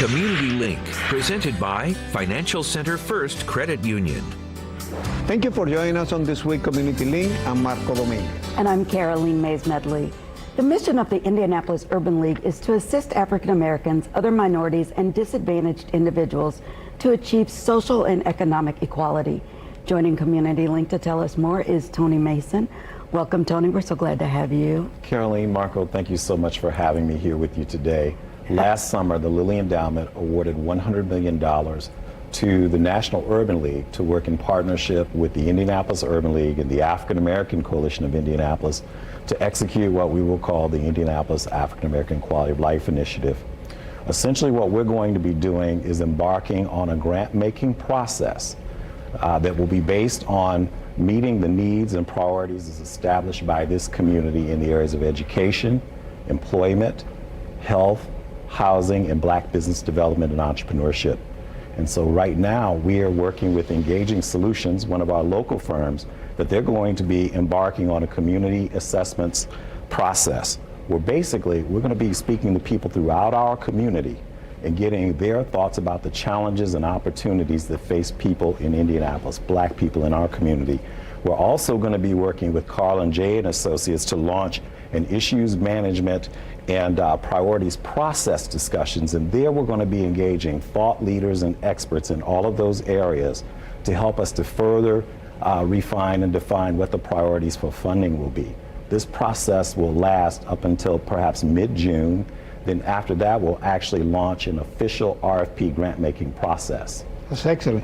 Community Link, presented by Financial Center First Credit Union. Thank you for joining us on this week Community Link. I'm Marco Dominguez. And I'm Caroline Mays-Medley. The mission of the Indianapolis Urban League is to assist African Americans, other minorities, and disadvantaged individuals to achieve social and economic equality. Joining Community Link to tell us more is Tony Mason. Welcome, Tony. We're so glad to have you. Caroline, Marco, thank you so much for having me here with you today. Last summer, the Lilly Endowment awarded $100 million to the National Urban League to work in partnership with the Indianapolis Urban League and the African American Coalition of Indianapolis to execute what we will call the Indianapolis African American Quality of Life Initiative. Essentially, what we're going to be doing is embarking on a grant-making process that will be based on meeting the needs and priorities as established by this community in the areas of education, employment, health, housing, and Black business development and entrepreneurship. And so right now we are working with Engaging Solutions, one of our local firms, that they're going to be embarking on a community assessments process where basically we're going to be speaking to people throughout our community and getting their thoughts about the challenges and opportunities that face people in Indianapolis, Black people in our community. We're also going to be working with Carl and Jay and Associates to launch an issues management and priorities process discussions, and there we're going to be engaging thought leaders and experts in all of those areas to help us to further refine and define what the priorities for funding will be. This process will last up until perhaps mid-June. Then after that, we'll actually launch an official RFP grant-making process. That's excellent.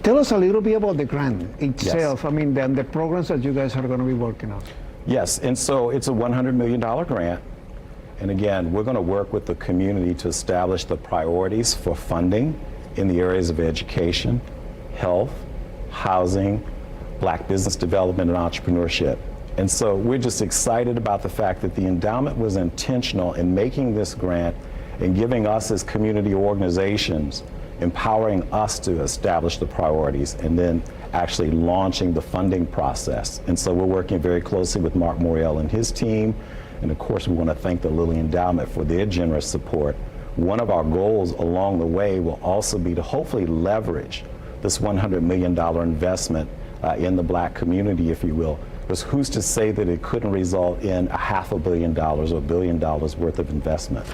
Tell us a little bit about the grant itself. Yes. I mean, the programs that you guys are going to be working on. Yes, and so it's a $100 million grant. And again, we're going to work with the community to establish the priorities for funding in the areas of education, health, housing, Black business development, and entrepreneurship. And so we're just excited about the fact that the endowment was intentional in making this grant and giving us as community organizations, empowering us to establish the priorities and then actually launching the funding process. And so we're working very closely with Mark Moriel and his team. And of course, we want to thank the Lilly Endowment for their generous support. One of our goals along the way will also be to hopefully leverage this $100 million investment in the Black community, if you will. Because who's to say that it couldn't result in $500 million or $1 billion worth of investment?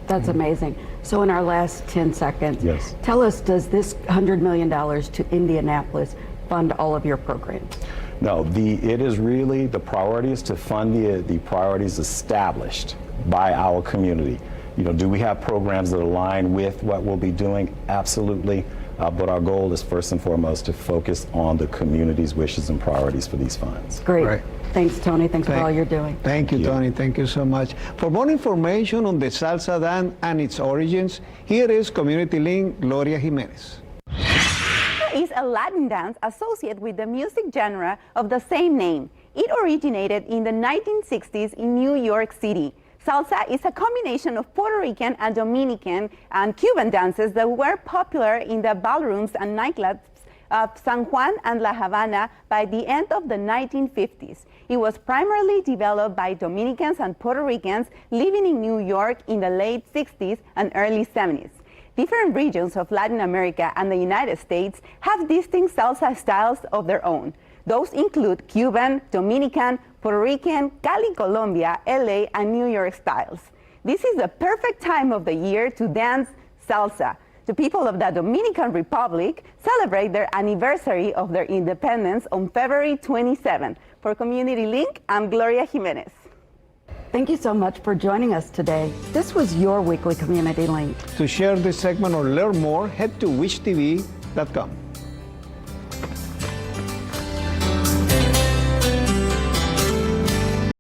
That's amazing. So in our last 10 seconds, yes, tell us, does this $100 million to Indianapolis fund all of your programs? No, it is really, the priority is to fund the priorities established by our community. You know, do we have programs that align with what we'll be doing? Absolutely. But our goal is first and foremost to focus on the community's wishes and priorities for these funds. Great. Right. Thanks, Tony. Thanks for all you're doing. Thank you, Tony. Thank you so much. For more information on the salsa dance and its origins, here is Community Link Gloria Jimenez. Is a Latin dance associated with the music genre of the same name. It originated in the 1960s in New York City. Salsa is a combination of Puerto Rican and Dominican and Cuban dances that were popular in the ballrooms and nightclubs of San Juan and La Habana by the end of the 1950s. It was primarily developed by Dominicans and Puerto Ricans living in New York in the late 60s and early 70s. Different regions of Latin America and the United States have distinct salsa styles of their own. Those include Cuban, Dominican, Puerto Rican, Cali, Colombia, LA, and New York styles. This is the perfect time of the year to dance salsa. The people of the Dominican Republic celebrate their anniversary of their independence on February 27. For Community Link, I'm Gloria Jimenez. Thank you so much for joining us today. This was your weekly Community Link. To share this segment or learn more, head to wishtv.com.